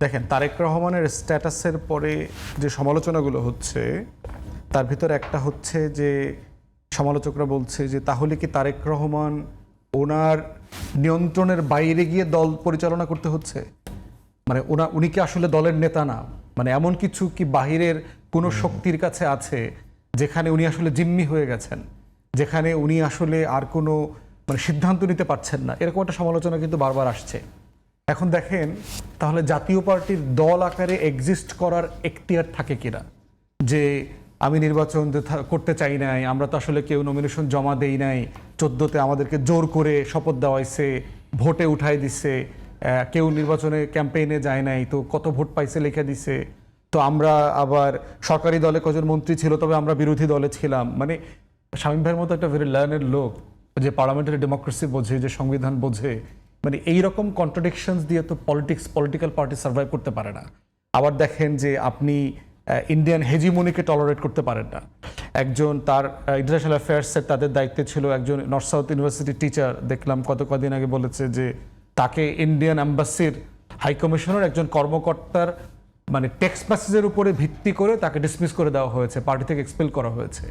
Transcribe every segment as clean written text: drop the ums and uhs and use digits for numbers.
দেখেন, তারেক রহমানের স্ট্যাটাসের পরে যে সমালোচনাগুলো হচ্ছে তার ভিতরে একটা হচ্ছে যে সমালোচকরা বলছে যে তাহলে কি তারেক রহমান ওনার নিয়ন্ত্রণের বাইরে গিয়ে দল পরিচালনা করতে হচ্ছে, মানে উনি কি আসলে দলের নেতা না, মানে এমন কিছু কি বাহিরের কোনো শক্তির কাছে আছে যেখানে উনি আসলে জিম্মি হয়ে গেছেন, যেখানে উনি আসলে আর কোনো মানে সিদ্ধান্ত নিতে পারছেন না, এরকম একটা সমালোচনা কিন্তু বারবার আসছে। এখন দেখেন তাহলে জাতীয় পার্টির দল আকারে এক্সিস্ট করার এখতিয়ার থাকে কিনা, যে আমি নির্বাচন করতে চাই নাই, আমরা তো আসলে কেউ নমিনেশন জমা দেই নাই, 14তে আমাদেরকে জোর করে শপথ দেওয়াইছে, ভোটে উঠাই দিছে, কেউ নির্বাচনে ক্যাম্পেইনে যায় নাই, তো কত ভোট পাইছে লিখে দিছে, তো আমরা আবার সরকারি দলে কজন মন্ত্রী ছিল তবে আমরা বিরোধী দলে ছিলাম। মানে শামীম ভাইয়ের মতো একটা ভেরি লার্নেড লোক যে পার্লামেন্টারি ডেমোক্রেসি বোঝে, যে সংবিধান বোঝে, মানে এইরকম কন্ট্রাডিকশনস দিয়ে তো পলিটিক্যাল পার্টি সার্ভাইভ করতে পারে না। আবার দেখেন যে আপনি ইন্ডিয়ান হেজিমনিকে টলারেট করতে পারেন না। একজন তার ইন্টারন্যাশনাল অ্যাফেয়ার্সের তাদের দায়িত্বে ছিল একজন নর্থ সাউথ ইউনিভার্সিটির টিচার, দেখলাম কদিন আগে বলেছে যে তাকে ইন্ডিয়ান অ্যাম্বাসির হাইকমিশনের একজন কর্মকর্তার মানে টেক্সট মেসেজের উপরে ভিত্তি করে তাকে ডিসমিস করে দেওয়া হয়েছে, পার্টি থেকে এক্সপেল করা হয়েছে।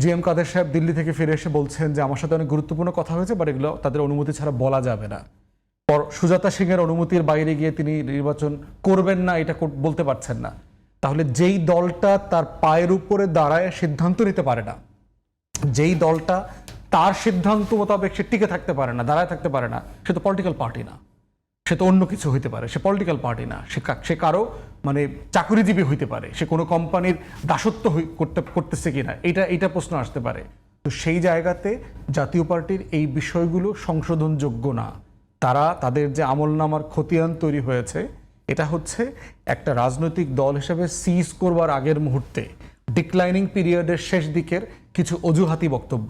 জিএম কাদের সাহেব দিল্লি থেকে ফিরে এসে বলছেন যে আমার সাথে অনেক গুরুত্বপূর্ণ কথা হয়েছে, বাট এগুলো তাদের অনুমতি ছাড়া বলা যাবে না। সুজাতা সিং এর অনুমতির বাইরে গিয়ে তিনি নির্বাচন করবেন না এটা বলতে পারছেন না। তাহলে যেই দলটা তার পায়ের উপরে দাঁড়ায় সিদ্ধান্ত নিতে পারে না, যেই দলটা তার সিদ্ধান্ত মোতাবেক সে টিকে থাকতে পারে না, দাঁড়ায় থাকতে পারে না, সে তো পলিটিক্যাল পার্টি না, সে তো অন্য কিছু হইতে পারে, সে পলিটিক্যাল পার্টি না, সে কারো মানে চাকরিজীবী হইতে পারে, সে কোনো কোম্পানির দাসত্ব করতেছে কিনা এইটা প্রশ্ন আসতে পারে। তো সেই জায়গাতে জাতীয় পার্টির এই বিষয়গুলো সংশোধনযোগ্য না। তাদের যে আমলনামার খতিয়ান তৈরি হয়েছে এটা হচ্ছে একটা রাজনৈতিক দল হিসেবে সিজ করবার আগের মুহূর্তে ডিক্লাইনিং পিরিয়ডের শেষ দিকের কিছু অজুহাতি বক্তব্য,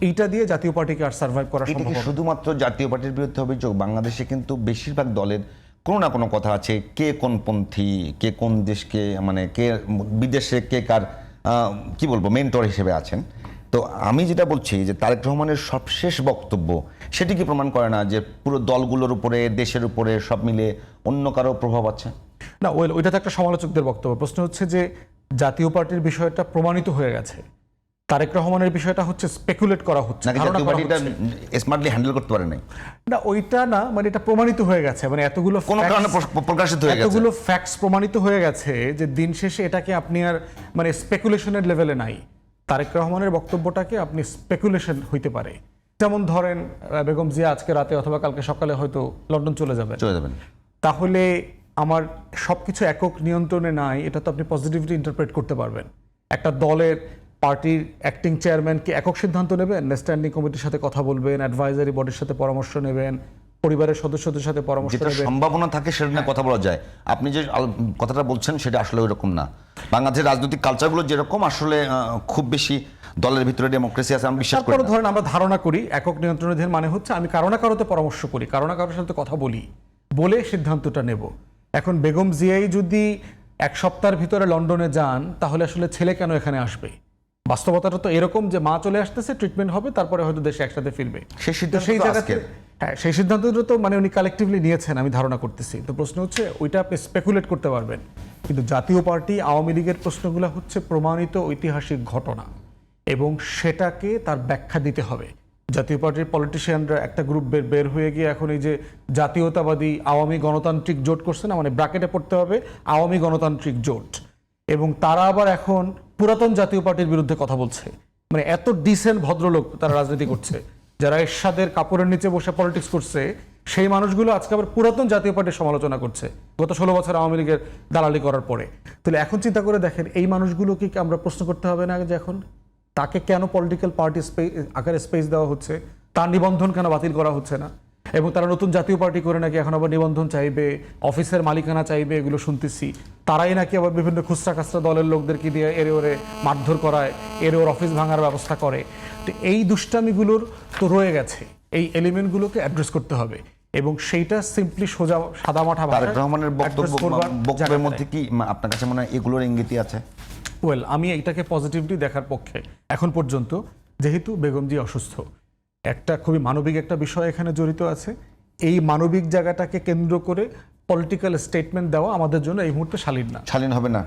এইটা দিয়ে জাতীয় পার্টিকে আর সার্ভাইভ করা সম্ভব না। শুধুমাত্র জাতীয় পার্টির বিরুদ্ধে অভিযোগ, বাংলাদেশে কিন্তু বেশিরভাগ দলের কোনো না কোনো কথা আছে, কে কোন পন্থী, কে কোন দেশকে মানে কে বিদেশে কে কার কি বলবো মেন্টর হিসেবে আছেন। তো আমি যেটা বলছি যে তারেক রহমানের সবশেষ বক্তব্য সেটি কি প্রমাণ করে না যে পুরো দলগুলোর উপরে দেশের উপরে সব মিলে অন্য কারো প্রভাব আছে? না, ওইটা তো একটা সমালোচকদের বক্তব্য। প্রশ্ন হচ্ছে যে জাতীয় পার্টির বিষয়টা প্রমাণিত হয়ে গেছে, তারেক রহমানের বিষয়টা হচ্ছে স্পেকুলেট করা হচ্ছে, জাতীয় পার্টিটা স্মার্টলি হ্যান্ডেল করতে পারে নাই। না ওইটা না, মানে এটা প্রমাণিত হয়ে গেছে, মানে এতগুলো কোনো কারণে প্রকাশিত হয়ে গেছে, এতগুলো ফ্যাক্টস প্রমাণিত হয়ে গেছে যে দিন শেষে এটাকে আপনি আর মানে স্পেকুলেশনের লেভেলে নাই। তারেক রহমানের বক্তব্যটাকে আপনি স্পেকুলেশন হইতে পারে। যেমন ধরেন বেগম জিয়া আজকে রাতে অথবা কালকে সকালে হয়তো লন্ডন চলে যাবেন, তাহলে আমার সবকিছু একক নিয়ন্ত্রণে নাই, এটা তো আপনি পজিটিভলি ইন্টারপ্রেট করতে পারবেন। একটা দলের পার্টির অ্যাক্টিং চেয়ারম্যান কি একক সিদ্ধান্ত নেবেন, স্ট্যান্ডিং কমিটির সাথে কথা বলবেন, অ্যাডভাইজারি বডির সাথে পরামর্শ নেবেন, পরিবারের সদস্যদের সাথে পরামর্শ নেবেন, সম্ভাবনা থাকে সেটা নিয়ে কথা বলা যায়। আপনি যে কথাটা বলছেন সেটা আসলে ওইরকম না। বাংলাদেশের রাজনৈতিক কালচারগুলো যেরকম আসলে খুব বেশি দলের ভিতরে ডেমোক্রেসি আছে আমি বিশ্বাস করি। ধরেন আমরা ধারণা করি একক নিয়ন্ত্রণাধীন মানে হচ্ছে আমি কারো না কারোতে পরামর্শ করি, কারো না কারোর সাথে কথা বলি, বলে সিদ্ধান্তটা নেব। এখন বেগম জিয়াই যদি এক সপ্তাহের ভিতরে লন্ডনে যান তাহলে আসলে ছেলে কেন এখানে আসবে? বাস্তবতাটা তো এরকম যে মা চলে আসতেছে, ট্রিটমেন্ট হবে, তারপরে হয়তো দেশে একসাথে ফিরবে। সেই জায়গাতে হ্যাঁ, সেই সিদ্ধান্তটা তো মানে উনি কালেকটিভলি নিয়েছেন আমি ধারণা করতেছি। তো প্রশ্ন হচ্ছে ওইটা আপনি স্পেকুলেট করতে পারবেন, কিন্তু জাতীয় পার্টি আওয়ামী লীগের প্রশ্নগুলো হচ্ছে প্রমাণিত ঐতিহাসিক ঘটনা এবং সেটাকে তার ব্যাখ্যা দিতে হবে। জাতীয় পার্টির পলিটিশিয়ানরা একটা গ্রুপ বের হয়ে গিয়ে এখন এই যে জাতীয়তাবাদী আওয়ামী গণতান্ত্রিক জোট করছে না, মানে ব্র্যাকেটে পড়তে হবে আওয়ামী গণতান্ত্রিক জোট, এবং তারা আবার এখন পুরাতন জাতীয় পার্টির বিরুদ্ধে কথা বলছে। মানে এত ডিসেন্ট ভদ্রলোক তারা রাজনীতি করছে, যারা এরশাদের কাপড়ের নিচে বসে পলিটিক্স করছে, সেই মানুষগুলো আজকে আবার পুরাতন জাতীয় পার্টির সমালোচনা করছে গত 16 বছর আওয়ামী লীগের দালালি করার পরে। তাহলে এখন চিন্তা করে দেখেন এই মানুষগুলোকে আমরা প্রশ্ন করতে হবে না যে এখন তাকে কেন পলিটিক্যাল পার্টি আকারে স্পেস দেওয়া হচ্ছে, তার নিবন্ধন কেন বাতিল করা হচ্ছে না, এবং তারা নতুন জাতীয় পার্টি করে নাকি এখন আবার নিবন্ধন চাইবে, অফিসের মালিকানা চাইবে, এগুলো শুনতেছি। তারাই নাকি আবার বিভিন্ন খুচরা খাচরা দলের লোকদেরকে দিয়ে এরে ওরে মারধর করায়, এরে ওর অফিস ভাঙার ব্যবস্থা করে। তো এই দুষ্টামিগুলোর তো রয়ে গেছে, এই এলিমেন্টগুলোকে অ্যাড্রেস করতে হবে এবং সেইটা সিম্পলি সোজা সাদামাঠা ভাষায় তারেক রহমানের বক্তব্যের মধ্যে কি আপনার কাছে মনে হয় এগুলোর ইঙ্গিতই আছে? আমি এইটাকে পজিটিভলি দেখার পক্ষে এখন পর্যন্ত, যেহেতু বেগম জি অসুস্থ, একটা খুবই মানবিক একটা বিষয় এখানে জড়িত আছে। এই মানবিক জায়গাটাকে কেন্দ্র করে পলিটিক্যাল স্টেটমেন্ট দেওয়া আমাদের জন্য এই মুহূর্তে শালীন না। শালীন হবে না।